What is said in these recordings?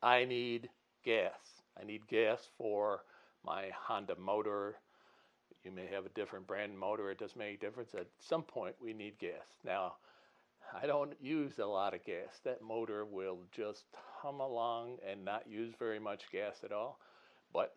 I need gas. I need gas for my Honda motor. You may have a different brand motor. It doesn't make a difference. At some point, we need gas. Now, I don't use a lot of gas. That motor will just hum along and not use very much gas at all. But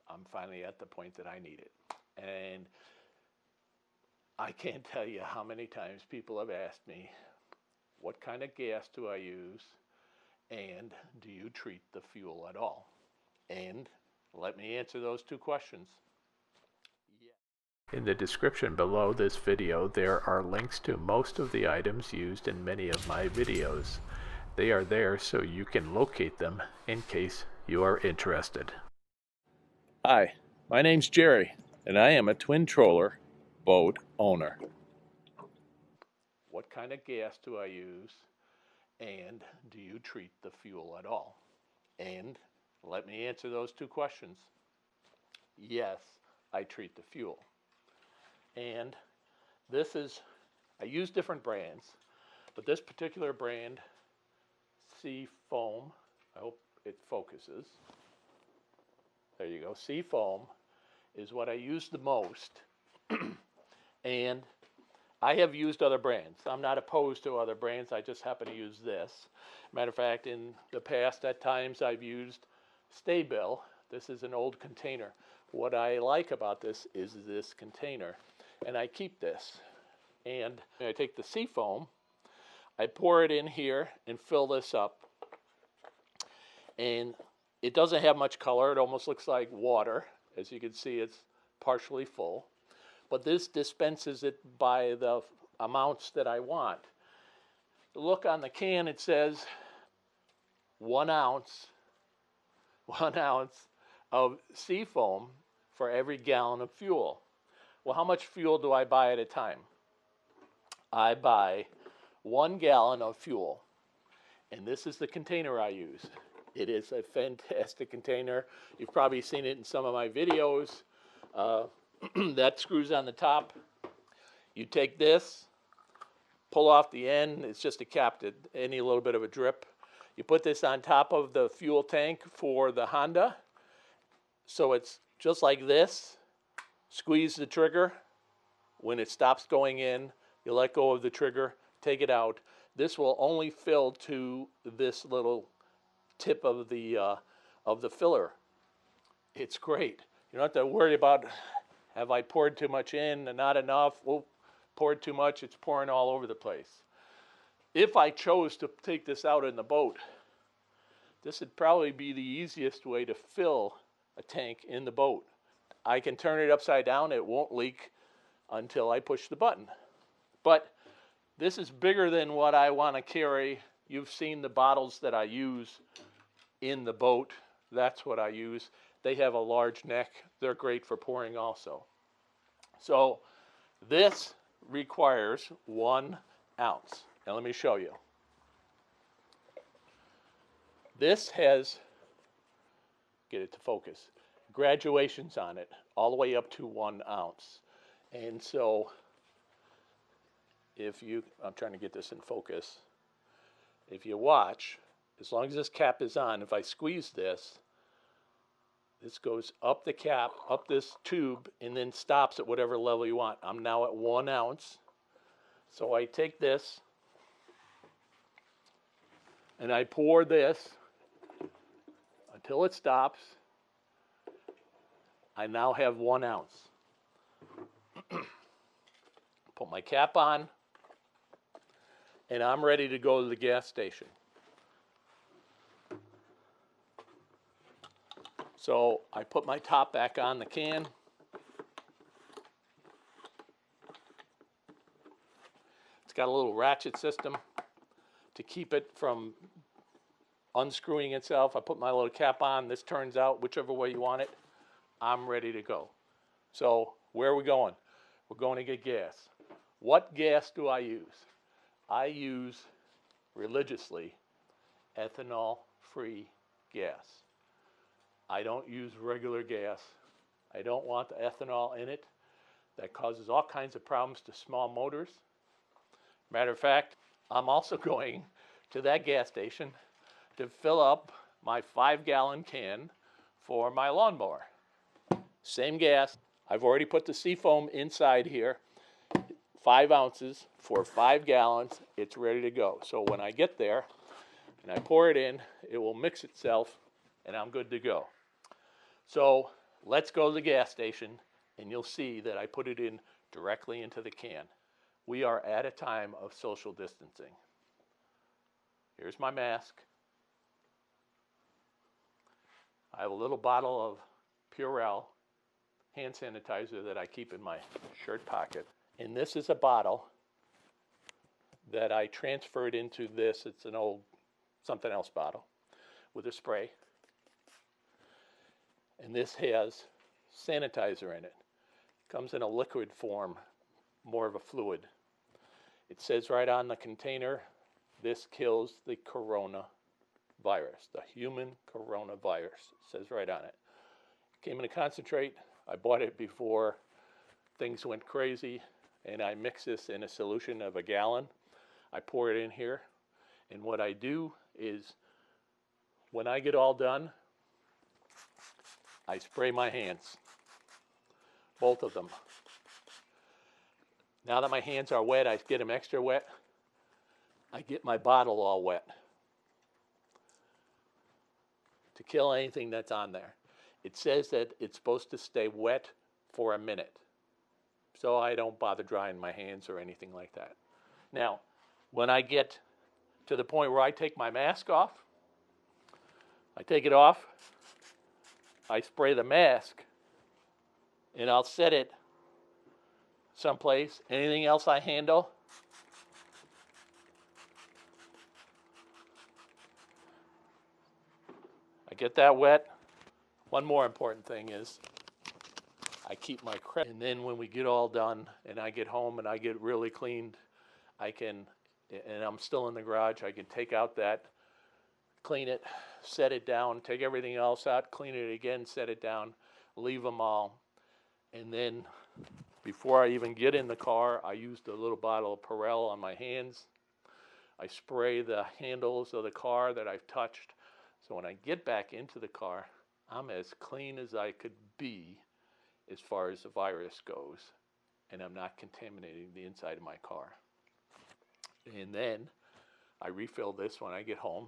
I'm finally at the point that I need it. And I can't tell you how many times people have asked me, what kind of gas do I use? And do you treat the fuel at all? And let me answer those two questions. In the description below this video, there are links to most of the items used in many of my videos. They are there so you can locate them in case you are interested. Hi, my name's Gerry, and I am a twin troller boat owner. What kind of gas do I use? And do you treat the fuel at all? And let me answer those two questions. Yes, I treat the fuel. And this is, I use different brands, but this particular brand, Seafoam, I hope it focuses. There you go. Seafoam is what I use the most. And I have used other brands. I'm not opposed to other brands. I just happen to use this. Matter of fact, in the past, at times, I've used Staybill. This is an old container. What I like about this is this container. And I keep this. And I take the Seafoam, I pour it in here and fill this up. And it doesn't have much color. It almost looks like water. As you can see, it's partially full. But this dispenses it by the amounts that I want. Look on the can, it says 1 ounce of Seafoam for every gallon of fuel. Well, how much fuel do I buy at a time? I buy 1 gallon of fuel. And this is the container I use. It is a fantastic container. You've probably seen it in some of my videos. That screws on the top. You take this, pull off the end. It's just a cap to any little bit of a drip. You put this on top of the fuel tank for the Honda. So it's just like this. Squeeze the trigger. When it stops going in, you let go of the trigger, take it out. This will only fill to this little tip of the filler. It's great. You don't have to worry about, have I poured too much in and not enough? Well, poured too much, it's pouring all over the place. If I chose to take this out in the boat, this would probably be the easiest way to fill a tank in the boat. I can turn it upside down, it won't leak until I push the button. But this is bigger than what I want to carry. You've seen the bottles that I use in the boat. That's what I use. They have a large neck. They're great for pouring also. So this requires 1 ounce. Now let me show you. This has, get it to focus, graduations on it, all the way up to 1 ounce. And so if you, I'm trying to get this in focus, if you watch, as long as this cap is on, if I squeeze this, this goes up the cap, up this tube, and then stops at whatever level you want. I'm now at 1 ounce. So I take this, and I pour this until it stops. I now have 1 ounce. Put my cap on, and I'm ready to go to the gas station. So I put my top back on the can. It's got a little ratchet system to keep it from unscrewing itself. I put my little cap on. This turns out whichever way you want it. I'm ready to go. So where are we going? We're going to get gas. What gas do I use? I use religiously ethanol-free gas. I don't use regular gas. I don't want the ethanol in it. That causes all kinds of problems to small motors. Matter of fact, I'm also going to that gas station to fill up my 5-gallon can for my lawnmower. Same gas. I've already put the Seafoam inside here. 5 ounces for 5 gallons. It's ready to go. So when I get there and I pour it in, it will mix itself and I'm good to go. So let's go to the gas station and you'll see that I put it in directly into the can. We are at a time of social distancing. Here's my mask. I have a little bottle of Purell hand sanitizer that I keep in my shirt pocket. And this is a bottle that I transferred into this. It's an old something else bottle with a spray. And this has sanitizer in it. It comes in a liquid form, more of a fluid. It says right on the container, this kills the coronavirus, the human coronavirus. It says right on it. Came in a concentrate. I bought it before things went crazy, and I mix this in a solution of 1 gallon. I pour it in here, and what I do is when I get all done, I spray my hands, both of them. Now that my hands are wet, I get them extra wet. I get my bottle all wet to kill anything that's on there. It says that it's supposed to stay wet for a minute, so I don't bother drying my hands or anything like that. Now, when I get to the point where I take my mask off, I take it off, I spray the mask, and I'll set it someplace. Anything else I handle, I get that wet. One more important thing is I keep my credit, and then when we get all done and I get home and I get really cleaned, I can, and I'm still in the garage, I can take out that, clean it, set it down, take everything else out, clean it again, set it down, leave them all. And then before I even get in the car, I used a little bottle of Purell on my hands. I spray the handles of the car that I've touched. So when I get back into the car, I'm as clean as I could be as far as the virus goes, and I'm not contaminating the inside of my car. And then I refill this when I get home,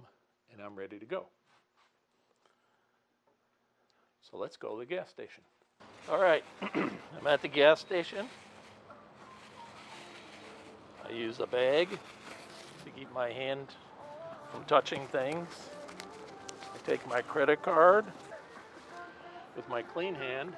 and I'm ready to go. So let's go to the gas station. All right, I'm at the gas station. I use a bag to keep my hand from touching things. I take my credit card with my clean hand.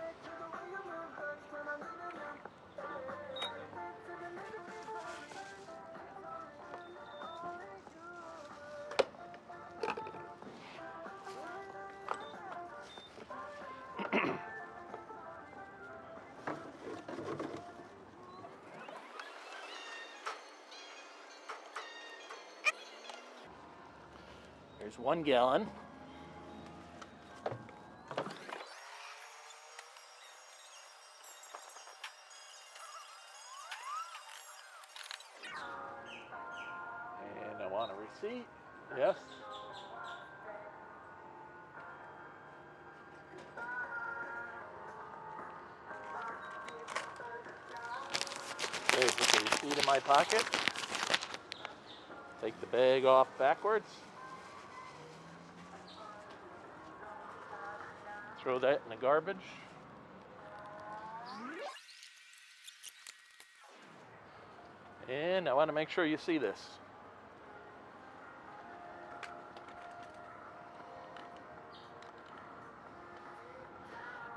There's 1 gallon. And I want a receipt. Yes. Okay, put the receipt in my pocket. Take the bag off backwards. Throw that in the garbage. And I want to make sure you see this.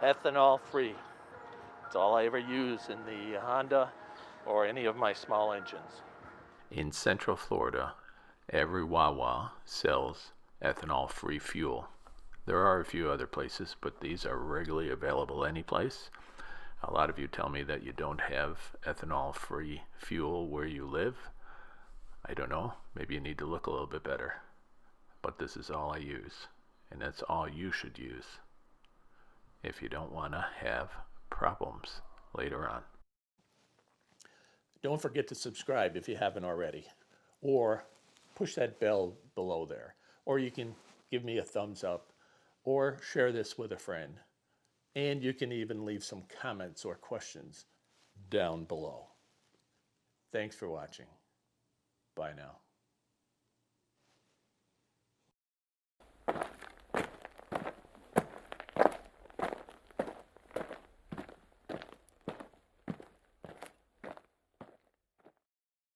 Ethanol free. It's all I ever use in the Honda or any of my small engines. In Central Florida, every Wawa sells ethanol free fuel. There are a few other places, but these are regularly available any place. A lot of you tell me that you don't have ethanol-free fuel where you live. I don't know, maybe you need to look a little bit better. But this is all I use, and that's all you should use if you don't want to have problems later on. Don't forget to subscribe if you haven't already, or push that bell below there, or you can give me a thumbs up or share this with a friend. And you can even leave some comments or questions down below. Thanks for watching. Bye now.